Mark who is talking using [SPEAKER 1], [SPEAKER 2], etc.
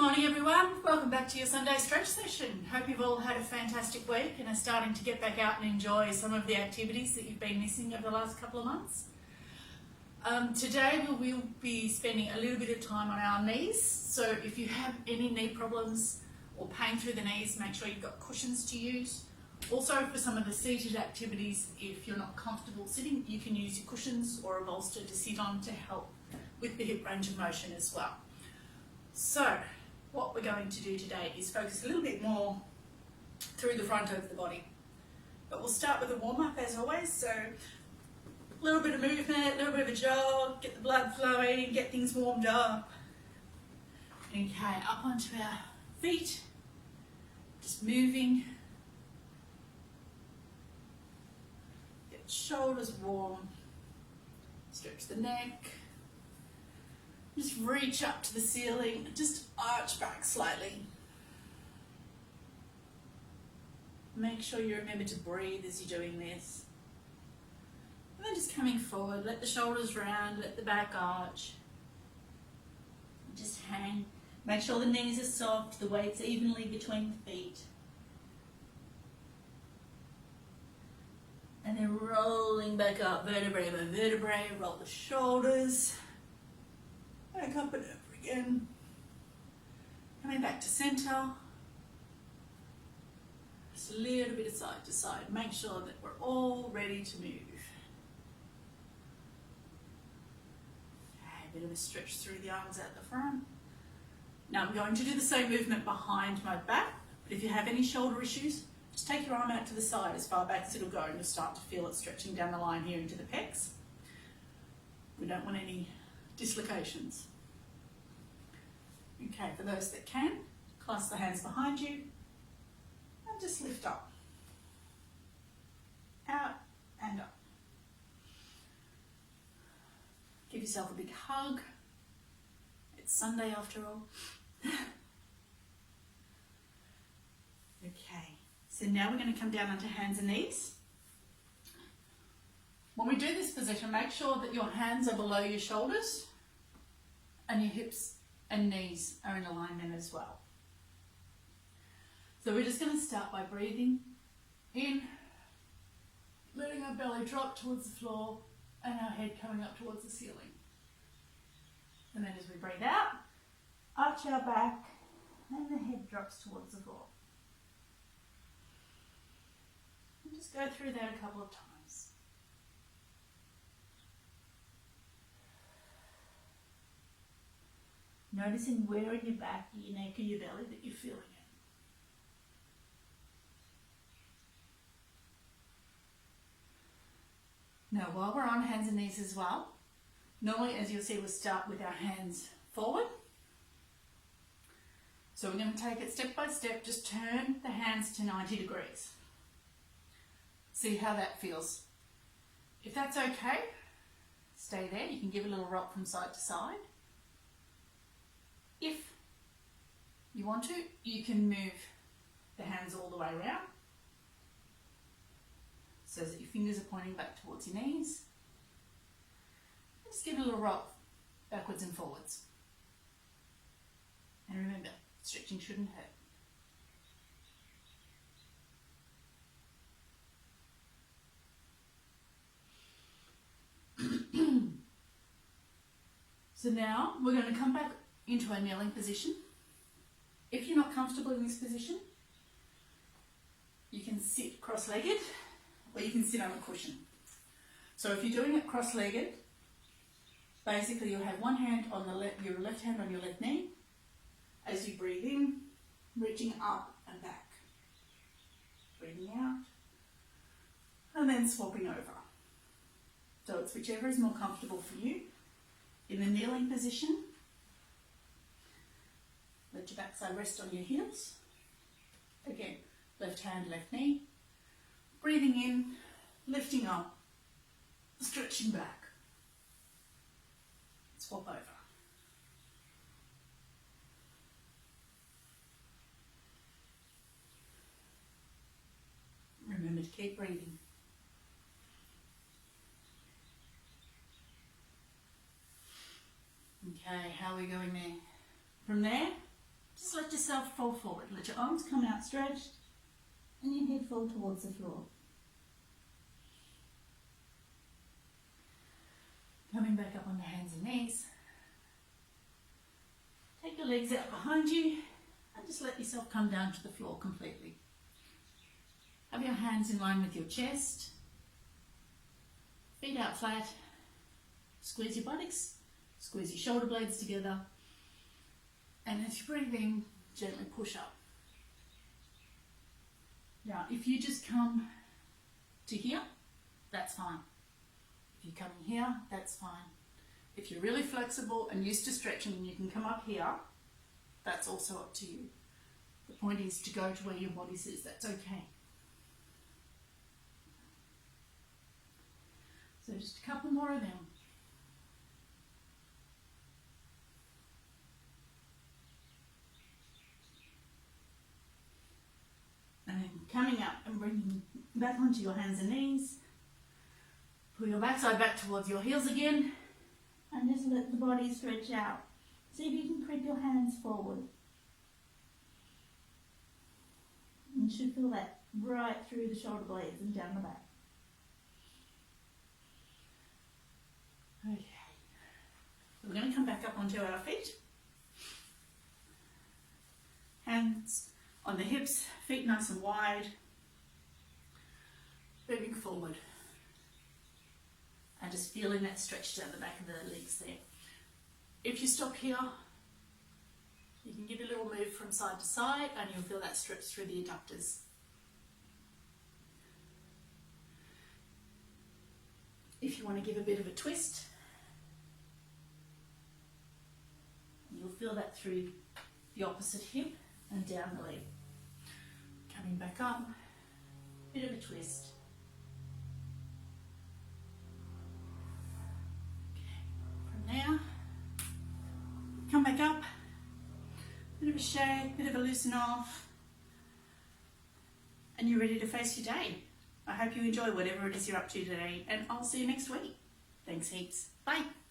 [SPEAKER 1] morning everyone, welcome back to your Sunday stretch session. Hope you've all had a fantastic week and are starting to get back out and enjoy some of the activities that you've been missing over the last couple of months. Today we will be spending a little bit of time on our knees, so if you have any knee problems or pain through the knees, make sure you've got cushions to use. Also for some of the seated activities, if you're not comfortable sitting, you can use your cushions or a bolster to sit on to help with the hip range of motion as well. So what we're going to do today is focus a little bit more through the front of the body. But we'll start with a warm-up as always, so a little bit of movement, a little bit of a jog, get the blood flowing, get things warmed up. Okay, up onto our feet, just moving. Get the shoulders warm, stretch the neck. Just reach up to the ceiling, just arch back slightly. Make sure you remember to breathe as you're doing this. And then just coming forward, let the shoulders round, let the back arch. Just hang. Make sure the knees are soft, the weight's evenly between the feet. And then rolling back up, vertebrae by vertebrae, roll the shoulders. Back up and over again. Coming back to centre. Just a little bit of side to side. Make sure that we're all ready to move. Okay, a bit of a stretch through the arms out the front. Now I'm going to do the same movement behind my back, but if you have any shoulder issues, just take your arm out to the side as far back as it'll go and you'll start to feel it stretching down the line here into the pecs. We don't want any dislocations. Okay, for those that can, clasp the hands behind you and just lift up. Out and up. Give yourself a big hug. It's Sunday after all. Okay, so now we're going to come down onto hands and knees. When we do this position, make sure that your hands are below your shoulders and your hips and knees are in alignment as well. So we're just going to start by breathing in, letting our belly drop towards the floor and our head coming up towards the ceiling. And then as we breathe out, arch our back and the head drops towards the floor. And just go through that a couple of times. Noticing where in your back, your neck or your belly that you're feeling it. Now while we're on hands and knees as well, normally as you'll see we'll start with our hands forward. So we're going to take it step by step, just turn the hands to 90 degrees. See how that feels. If that's okay, stay there. You can give a little rock from side to side. If you want to, you can move the hands all the way around so that your fingers are pointing back towards your knees. Just give it a little rock backwards and forwards. And remember, stretching shouldn't hurt. So now we're going to come back into a kneeling position. If you're not comfortable in this position, you can sit cross-legged or you can sit on a cushion. So if you're doing it cross-legged, basically you'll have one hand on your left hand on your left knee as you breathe in, reaching up and back. Breathing out and then swapping over. So it's whichever is more comfortable for you. In the kneeling position, let your backside rest on your heels. Again, left hand, left knee. Breathing in, lifting up, stretching back. Swap over. Remember to keep breathing. Okay, how are we going there? From there, Just let yourself fall forward. Let your arms come out stretched and your head fall towards the floor. Coming back up on the hands and knees. Take your legs out behind you and just let yourself come down to the floor completely. Have your hands in line with your chest. Feet out flat. Squeeze your buttocks. Squeeze your shoulder blades together. And as you breathe in, gently push up. Now, if you just come to here, that's fine. If you come in here, that's fine. If you're really flexible and used to stretching and you can come up here, that's also up to you. The point is to go to where your body says that's okay. So just a couple more of them. And then coming up and bringing back onto your hands and knees. Pull your backside back towards your heels again. And just let the body stretch out. See if you can creep your hands forward. You should feel that right through the shoulder blades and down the back. Okay. We're going to come back up onto our feet. Hands on the hips, feet nice and wide. Moving forward. And just feeling that stretch down the back of the legs there. If you stop here, you can give a little move from side to side and you'll feel that stretch through the adductors. If you want to give a bit of a twist, you'll feel that through the opposite hip and down the leg. Coming back up, bit of a twist. Now, come back up, bit of a shake, bit of a loosen off, and you're ready to face your day. I hope you enjoy whatever it is you're up to today, and I'll see you next week. Thanks heaps. Bye.